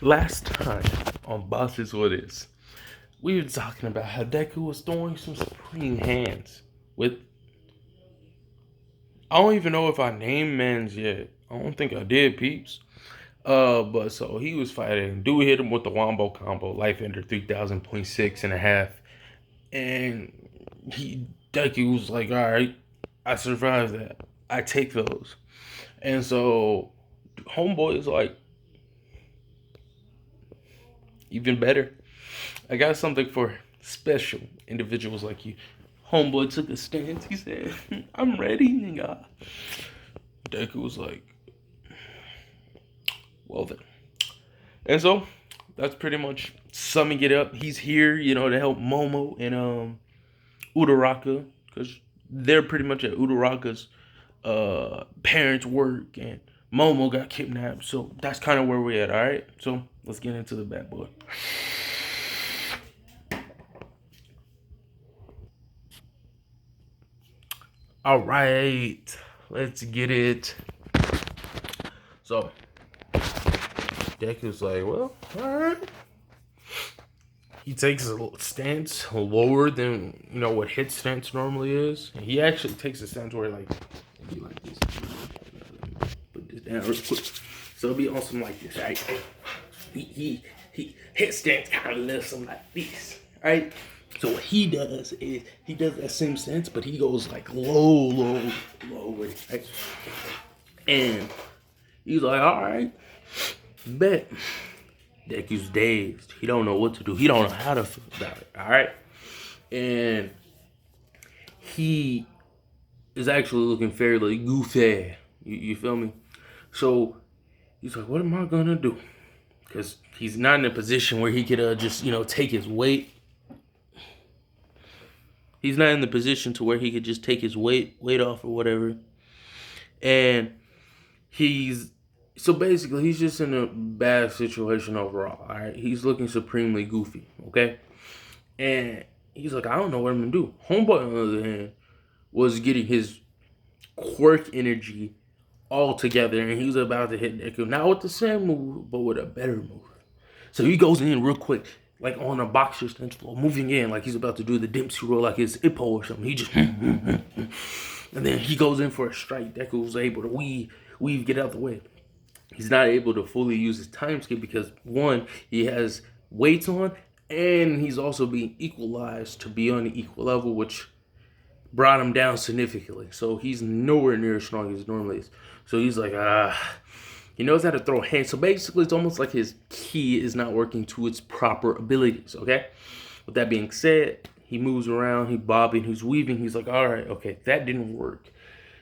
Last time on Bosses What Is, we were talking about how Deku was throwing some supreme hands with. I don't even know if I named mans yet. I don't think I did, peeps. But so he was fighting. Dude hit him with the Wombo combo, Life Ender 3000.6 and a half. And Deku was like, alright, I survived that. I take those. And so Homeboy is like, even better. I got something for special individuals like you. Homeboy took a stance. He said, I'm ready, nigga. Deku was like, well then. And so, that's pretty much summing it up. He's here, to help Momo and Uraraka. Because they're pretty much at Uraraka's parents' work. And Momo got kidnapped. So, that's kind of where we're at, alright? So, let's get into the bad boy. All right, let's get it. So, Deku's like, well, all right. He takes a stance lower than what hit stance normally is. And he actually takes a stance where be like this. Put this down real quick. So it'll be awesome like this, right? He hit stance kind of lifts him like this, right? So what he does is he does that same stance, but he goes like low with it, right? And he's like, all right, bet. Deku's dazed. He don't know what to do. He don't know how to feel about it, all right? And he is actually looking fairly goofy. You feel me? So he's like, what am I gonna do? Because he's not in a position where he could just, take his weight. He's not in the position to where he could just take his weight off or whatever. And so basically he's just in a bad situation overall. All right, he's looking supremely goofy. Okay, and he's like, I don't know what I'm gonna do. Homeboy, on the other hand, was getting his quirk energy all together, and he was about to hit Deku. Not with the same move, but with a better move. So he goes in real quick, like on a boxer stance floor, moving in like he's about to do the Dempsey roll, like his Ippo or something. He just, and then he goes in for a strike. Deku was able to weave, get out the way. He's not able to fully use his time skip because one, he has weights on, and he's also being equalized to be on the equal level, which brought him down significantly. So he's nowhere near as strong as he normally is. So he's like, he knows how to throw hands. So basically, it's almost like his ki is not working to its proper abilities, okay? With that being said, he moves around, he's bobbing, he's weaving. He's like, all right, okay, that didn't work.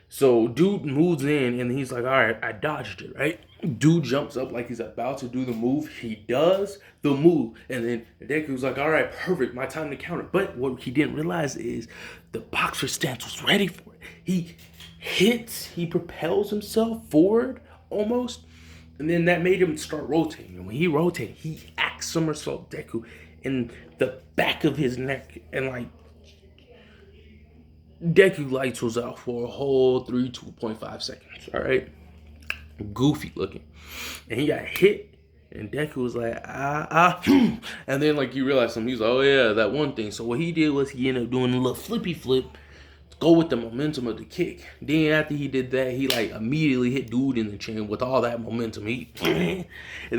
So dude moves in, and he's like, all right, I dodged it, right? Dude jumps up like he's about to do the move. He does the move, and then Deku's like, all right, perfect, my time to counter. But what he didn't realize is the boxer stance was ready for it. He propels himself forward almost, and then that made him start rotating. And when he rotated, he axe somersault Deku in the back of his neck, and like Deku lights was out for a whole 2.5 seconds. All right, goofy looking, and he got hit. And Deku was like, and then like you realize something. He's like, oh yeah, that one thing. So what he did was he ended up doing a little flippy flip, go with the momentum of the kick. Then after he did that, he like immediately hit dude in the chin with all that momentum. He and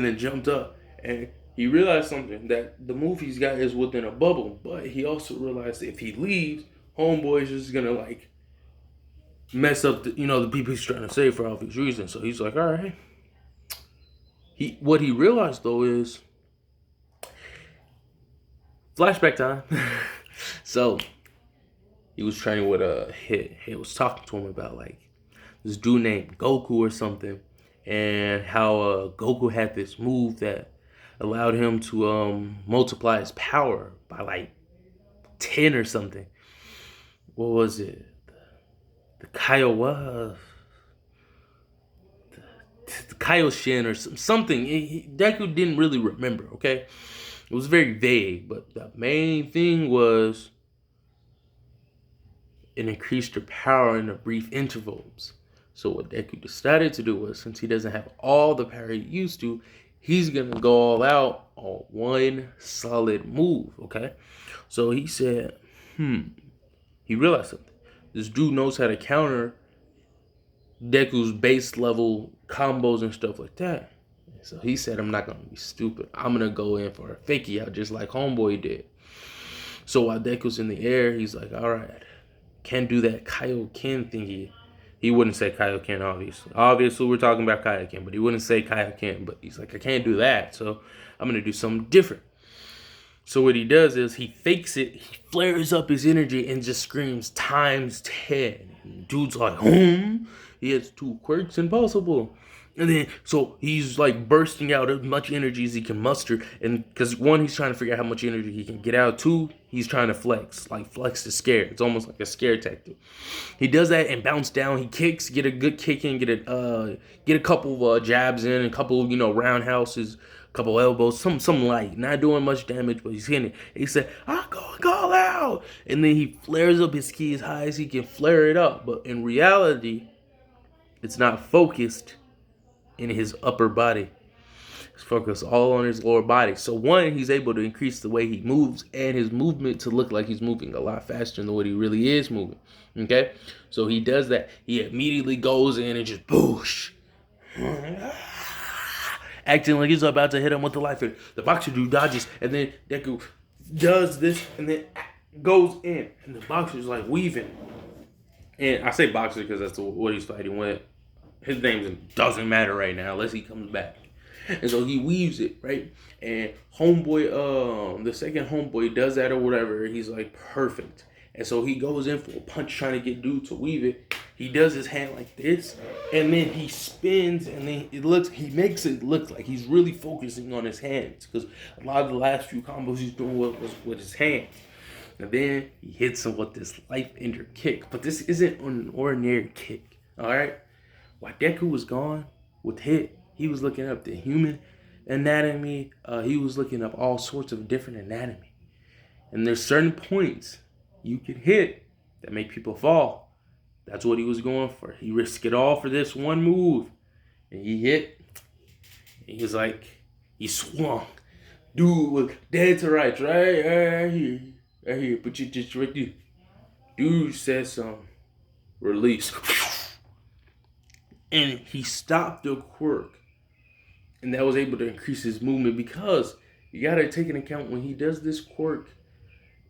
then jumped up, and he realized something, that the move he's got is within a bubble. But he also realized that if he leaves, Homeboy's just gonna like mess up the people he's trying to save for obvious reasons. So he's like, all right. What he realized though is flashback time. So he was training with Hit. Hit was talking to him about like this dude named Goku or something, and how Goku had this move that allowed him to multiply his power by like 10 or something. What was it? The Kaioshin or something. Deku didn't really remember, okay? It was very vague, but the main thing was it increased your power in the brief intervals. So what Deku decided to do was, since he doesn't have all the power he used to, he's gonna go all out on one solid move. Okay, so he said, he realized something. This dude knows how to counter Deku's base level combos and stuff like that. So he said, I'm not gonna be stupid. I'm gonna go in for a fakie out just like Homeboy did. So while Deku's in the air, he's like, all right, can't do that Kaioken thingy. He wouldn't say Kaioken, obviously. Obviously, we're talking about Kaioken, but he wouldn't say Kaioken. But he's like, I can't do that, so I'm gonna do something different. So what he does is he fakes it, he flares up his energy and just screams times 10. And dude's like, he has two quirks impossible. And then, so he's like bursting out as much energy as he can muster. And because one, he's trying to figure out how much energy he can get out. Two, he's trying to flex. Like, flex to scare. It's almost like a scare tactic. He does that and bounce down. He kicks, get a good kick in, get a couple of jabs in, a couple, roundhouses, a couple elbows, some light. Not doing much damage, but he's hitting it. He said, I'm going to call out. And then he flares up his ki as high as he can flare it up. But in reality, it's not focused in his upper body. It's focused all on his lower body. So one, he's able to increase the way he moves and his movement to look like he's moving a lot faster than what he really is moving. Okay? So he does that. He immediately goes in and just boosh. Acting like he's about to hit him with the life hitter. The boxer dude dodges, and then Deku does this and then goes in. And the boxer's like weaving. And I say boxer because that's what he's fighting with. His name doesn't matter right now unless he comes back. And so he weaves it, right? And Homeboy, the second Homeboy does that or whatever. He's like, perfect. And so he goes in for a punch trying to get dude to weave it. He does his hand like this. And then he spins and then he makes it look like he's really focusing on his hands. Because a lot of the last few combos he's doing was with his hands. And then he hits him with this life ender kick. But this isn't an ordinary kick, all right? While Deku was gone with hit, he was looking up the human anatomy. He was looking up all sorts of different anatomy. And there's certain points you can hit that make people fall. That's what he was going for. He risked it all for this one move. And he hit. And he was like, he swung. Dude was dead to rights, right here. Right here. But you just right there. Dude said some release. And he stopped the quirk. And that was able to increase his movement because you got to take into account when he does this quirk,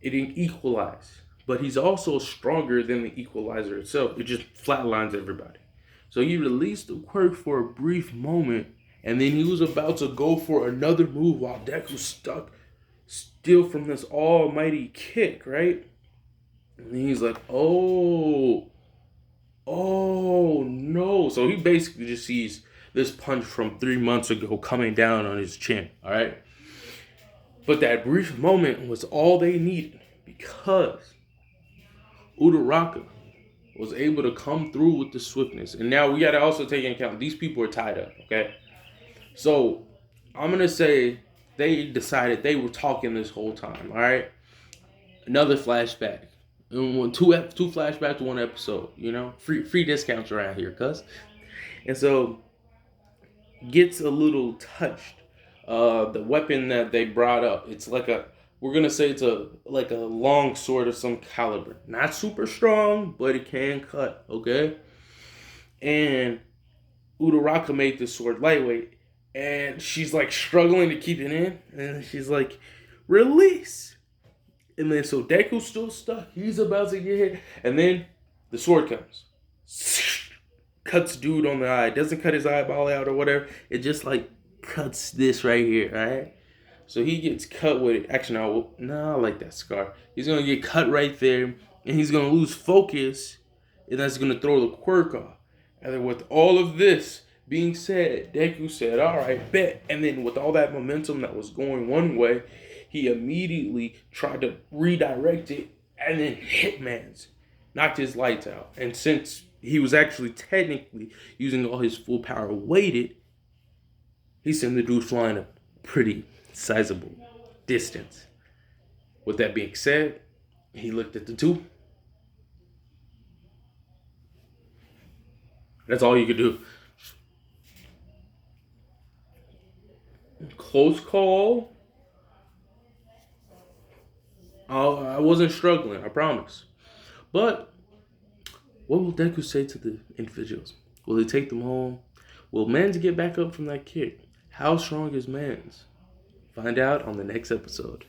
it didn't equalize. But he's also stronger than the equalizer itself. It just flatlines everybody. So he released the quirk for a brief moment, and then he was about to go for another move while Deku stuck still from this almighty kick, right? And then he's like, oh no. So he basically just sees this punch from 3 months ago coming down on his chin, all right? But that brief moment was all they needed because Uraraka was able to come through with the swiftness. And now we got to also take into account these people are tied up, okay? So I'm going to say they decided they were talking this whole time, all right? Another flashback. Two flashbacks, one episode, free discounts around here, cuz. And so gets a little touched. The weapon that they brought up, it's like we're gonna say it's like a long sword of some caliber. Not super strong, but it can cut, okay? And Uraraka made this sword lightweight, and she's like struggling to keep it in, and she's like, release. And then so Deku's still stuck. He's about to get hit. And then the sword comes. Cuts dude on the eye. Doesn't cut his eyeball out or whatever. It just like cuts this right here, alright? So he gets cut with it. Actually, I like that scar. He's going to get cut right there. And he's going to lose focus. And that's going to throw the quirk off. And then with all of this being said, Deku said, alright, bet. And then with all that momentum that was going one way, he immediately tried to redirect it and then Hitman's knocked his lights out. And since he was actually technically using all his full power weighted, he sent the dude flying a pretty sizable distance. With that being said, he looked at the two. That's all you could do. Close call. I wasn't struggling, I promise. But what will Deku say to the individuals? Will he take them home? Will Mans get back up from that kick? How strong is Mans? Find out on the next episode.